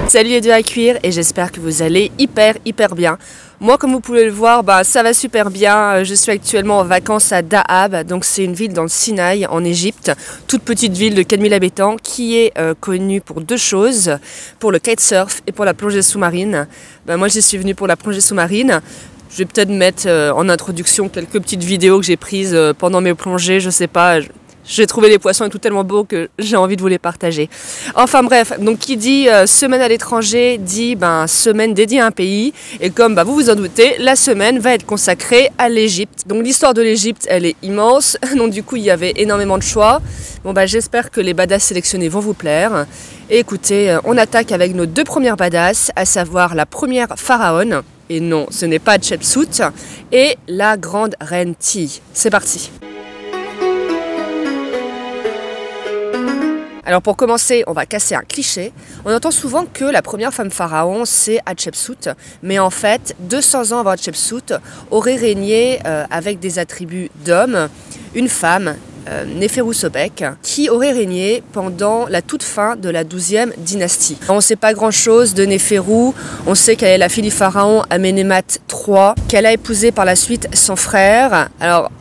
Salut les deux à cuire et j'espère que vous allez hyper bien. Moi, comme vous pouvez le voir, ça va super bien. Je suis actuellement en vacances à Dahab, donc c'est une ville dans le Sinaï en Égypte, toute petite ville de 4000 habitants qui est connue pour deux choses, pour le kitesurf et pour la plongée sous-marine. Moi, j'y suis venue pour la plongée sous-marine. Je vais peut-être mettre en introduction quelques petites vidéos que j'ai prises pendant mes plongées, je sais pas. J'ai trouvé les poissons et tout tellement beaux que j'ai envie de vous les partager. Enfin bref, donc qui dit semaine à l'étranger dit semaine dédiée à un pays. Et comme vous vous en doutez, la semaine va être consacrée à l'Égypte. Donc l'histoire de l'Égypte, elle est immense. Donc du coup, il y avait énormément de choix. Bon j'espère que les badass sélectionnés vont vous plaire. Et écoutez, on attaque avec nos deux premières badass, à savoir la première pharaon. Et non, ce n'est pas Hatshepsut. Et la grande reine Ti. C'est parti. Alors pour commencer, on va casser un cliché. On entend souvent que la première femme pharaon, c'est Hatshepsut. Mais en fait, 200 ans avant Hatshepsut, aurait régné avec des attributs d'homme, une femme, Néferu Sobek, qui aurait régné pendant la toute fin de la 12e dynastie. On ne sait pas grand-chose de Néferu. On sait qu'elle est la fille du pharaon Amenemhat III, qu'elle a épousé par la suite son frère. Alors,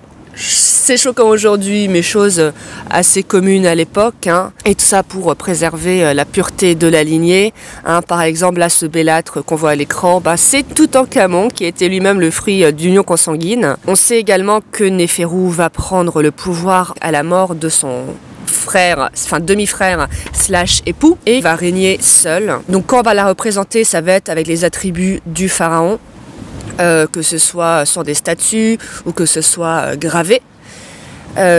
c'est choquant aujourd'hui, mais chose assez commune à l'époque. Et tout ça pour préserver la pureté de la lignée. Par exemple, là, ce bellâtre qu'on voit à l'écran, c'est Toutankhamon, qui était lui-même le fruit d'union consanguine. On sait également que Néferu va prendre le pouvoir à la mort de son frère, enfin demi-frère / époux, et va régner seul. Donc quand on va la représenter, ça va être avec les attributs du pharaon. Que ce soit sur des statues ou que ce soit gravé.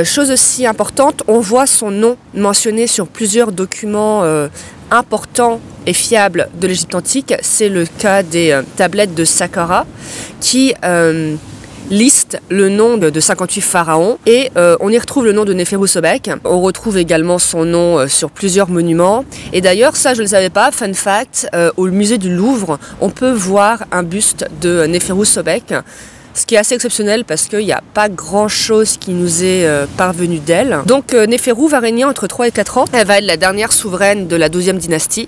Chose aussi importante, on voit son nom mentionné sur plusieurs documents importants et fiables de l'Égypte antique. C'est le cas des tablettes de Saqqara qui liste le nom de 58 pharaons et on y retrouve le nom de Néferu Sobek. On retrouve également son nom sur plusieurs monuments. Et d'ailleurs, ça je ne le savais pas, fun fact, au musée du Louvre, on peut voir un buste de Néferu Sobek. Ce qui est assez exceptionnel parce qu'il n'y a pas grand chose qui nous est parvenu d'elle. Donc Néferu va régner entre 3 et 4 ans. Elle va être la dernière souveraine de la 12e dynastie.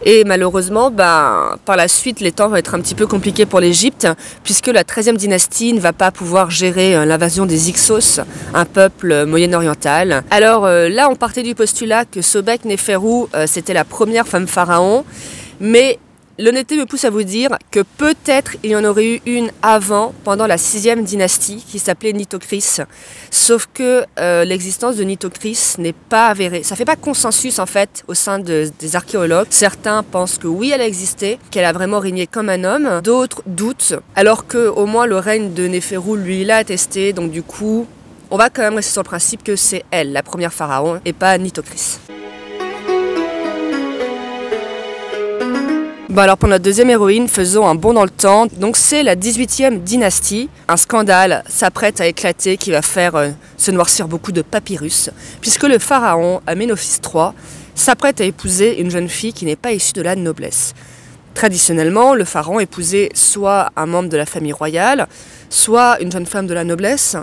Et malheureusement, par la suite, les temps vont être un petit peu compliqués pour l'Égypte, puisque la 13e dynastie ne va pas pouvoir gérer l'invasion des Hyksos, un peuple moyen-oriental. Alors là, on partait du postulat que Sobek Néferu, c'était la première femme pharaon, mais l'honnêteté me pousse à vous dire que peut-être il y en aurait eu une avant, pendant la 6e dynastie, qui s'appelait Nitocris. Sauf que l'existence de Nitocris n'est pas avérée. Ça ne fait pas consensus en fait au sein des archéologues. Certains pensent que oui, elle a existé, qu'elle a vraiment régné comme un homme. D'autres doutent, alors qu'au moins le règne de Néferu, lui, l'a attesté. Donc du coup, on va quand même rester sur le principe que c'est elle, la première pharaon, et pas Nitocris. Alors pour notre deuxième héroïne, faisons un bond dans le temps. Donc c'est la 18e dynastie. Un scandale s'apprête à éclater qui va faire se noircir beaucoup de papyrus, puisque le pharaon Amenophis III s'apprête à épouser une jeune fille qui n'est pas issue de la noblesse. Traditionnellement, le pharaon épousait soit un membre de la famille royale, soit une jeune femme de la noblesse.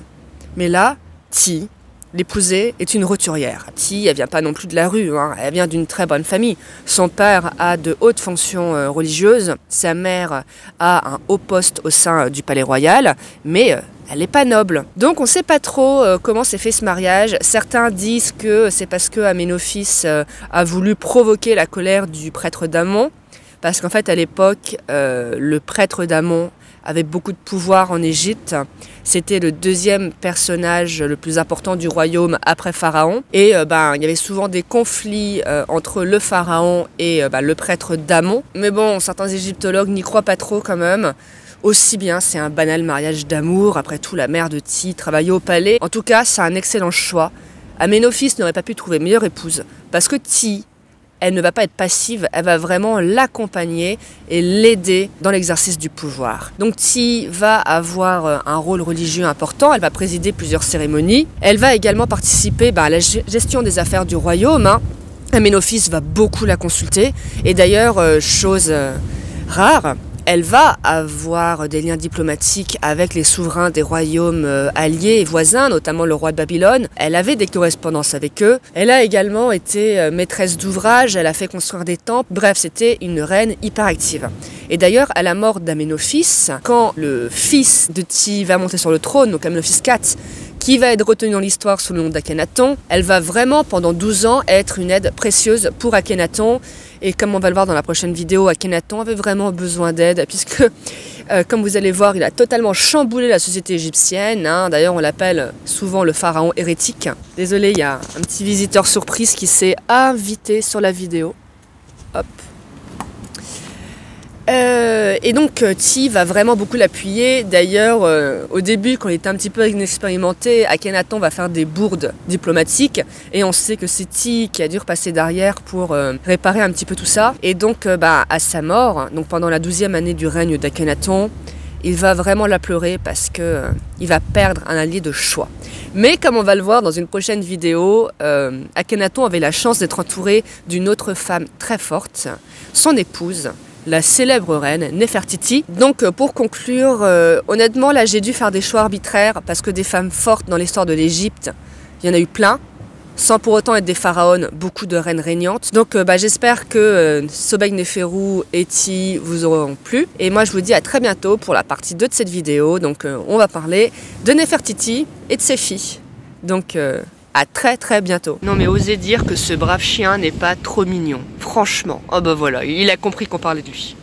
Mais là, Ti, l'épousée, est une roturière. Ti, elle vient pas non plus de la rue, elle vient d'une très bonne famille. Son père a de hautes fonctions religieuses, sa mère a un haut poste au sein du palais royal, mais elle n'est pas noble. Donc on ne sait pas trop comment s'est fait ce mariage. Certains disent que c'est parce que Amenophis a voulu provoquer la colère du prêtre d'Amon, parce qu'en fait à l'époque, le prêtre d'Amon avait beaucoup de pouvoir en Égypte. C'était le deuxième personnage le plus important du royaume après Pharaon. Et il y avait souvent des conflits entre le pharaon et le prêtre d'Amon. Mais bon, certains égyptologues n'y croient pas trop quand même. Aussi bien, c'est un banal mariage d'amour. Après tout, la mère de Ti travaillait au palais. En tout cas, c'est un excellent choix. Amenophis n'aurait pas pu trouver meilleure épouse. Parce que Ti, elle ne va pas être passive, elle va vraiment l'accompagner et l'aider dans l'exercice du pouvoir. Donc Ti va avoir un rôle religieux important, elle va présider plusieurs cérémonies. Elle va également participer à la gestion des affaires du royaume. Amenophis va beaucoup la consulter. Et d'ailleurs, chose rare, Elle va avoir des liens diplomatiques avec les souverains des royaumes alliés et voisins, notamment le roi de Babylone. Elle avait des correspondances avec eux. Elle a également été maîtresse d'ouvrage, elle a fait construire des temples. Bref, c'était une reine hyper active. Et d'ailleurs, à la mort d'Amenophis, quand le fils de Ti va monter sur le trône, donc Amenophis IV, qui va être retenu dans l'histoire sous le nom d'Akhenaton, elle va vraiment pendant 12 ans être une aide précieuse pour Akhenaton. Et comme on va le voir dans la prochaine vidéo, Akhenaton avait vraiment besoin d'aide puisque, comme vous allez voir, il a totalement chamboulé la société égyptienne. D'ailleurs, on l'appelle souvent le pharaon hérétique. Désolé, il y a un petit visiteur surprise qui s'est invité sur la vidéo. Hop. Et donc Ti va vraiment beaucoup l'appuyer. D'ailleurs, au début, quand il était un petit peu inexpérimenté, Akhenaton va faire des bourdes diplomatiques. Et on sait que c'est Ti qui a dû repasser derrière pour réparer un petit peu tout ça. Et donc, à sa mort, donc pendant la 12e année du règne d'Akhenaton, il va vraiment la pleurer parce que il va perdre un allié de choix. Mais comme on va le voir dans une prochaine vidéo, Akhenaton avait la chance d'être entouré d'une autre femme très forte, son épouse, la célèbre reine Néfertiti. Donc pour conclure, honnêtement là j'ai dû faire des choix arbitraires parce que des femmes fortes dans l'histoire de l'Égypte, il y en a eu plein, sans pour autant être des pharaons, beaucoup de reines régnantes. Donc j'espère que Sobek-Néferu et Ti vous auront plu. Et moi je vous dis à très bientôt pour la partie 2 de cette vidéo. Donc on va parler de Néfertiti et de ses filles. Donc à très bientôt. Non mais osez dire que ce brave chien n'est pas trop mignon. Franchement. Oh bah voilà, il a compris qu'on parlait de lui.